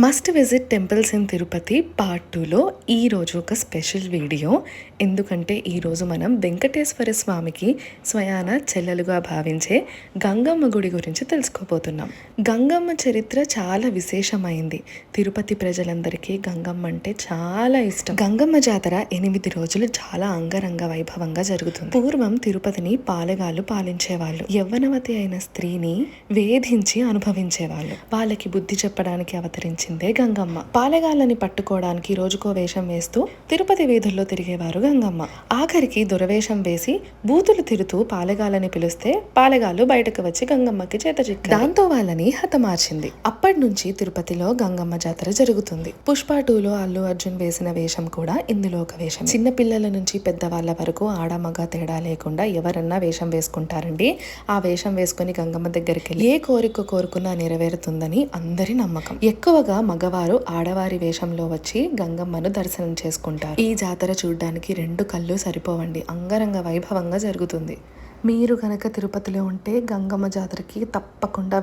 Must visit temples in Tirupati part 2లో ఈరోజు ఒక స్పెషల్ వీడియో. ఎందుకంటే ఈరోజు మనం వెంకటేశ్వర స్వామికి స్వయాన చెల్లెలుగా భావించే గంగమ్మ గుడి గురించి తెలుసుకోబోతున్నాం. గంగమ్మ చరిత్ర చాలా విశేషమైంది. తిరుపతి ప్రజలందరికీ గంగమ్మ అంటే చాలా ఇష్టం. గంగమ్మ జాతర 8 రోజులు చాలా అంగరంగ వైభవంగా జరుగుతుంది. పూర్వం తిరుపతిని పాలెగాళ్ళు పాలించేవాళ్ళు. యవ్వనవతి అయిన స్త్రీని వేధించి అనుభవించేవాళ్ళు. వాళ్ళకి బుద్ధి చెప్పడానికి అవతరించి గంగమ్మ. పాలెగాళ్ళని పట్టుకోవడానికి రోజుకో వేషం వేస్తూ తిరుపతి వీధుల్లో తిరిగేవారు గంగమ్మ. ఆఖరికి దురవేషం వేసి బూతులు తిరుతూ పాలెగాళ్ళని పిలిస్తే పాలెగాళ్ళు బయటకు వచ్చి గంగమ్మకి చేత చిక్కారు. దాంతో వాళ్ళని హతమార్చింది. అప్పటి నుంచి తిరుపతిలో గంగమ్మ జాతర జరుగుతుంది. పుష్ప 2లో అల్లు అర్జున్ వేసిన వేషం కూడా ఇందులో ఒక వేషం. చిన్న పిల్లల నుంచి పెద్దవాళ్ళ వరకు ఆడమగ తేడా లేకుండా ఎవరన్నా వేషం వేసుకుంటారండి. ఆ వేషం వేసుకుని గంగమ్మ దగ్గరికి వెళ్ళి ఏ కోరిక కోరుకున్నా నెరవేరుతుందని అందరి నమ్మకం. ఎక్కువగా మగవారు ఆడవారి వేషంలో వచ్చి గంగమ్మను దర్శనం చేసుకుంటారు. ఈ జాతర చూడడానికి 2 కళ్ళు సరిపోవండి. అంగరంగ వైభవంగా జరుగుతుంది. మీరు కనుక తిరుపతిలో ఉంటే గంగమ్మ జాతరకి తప్పకుండా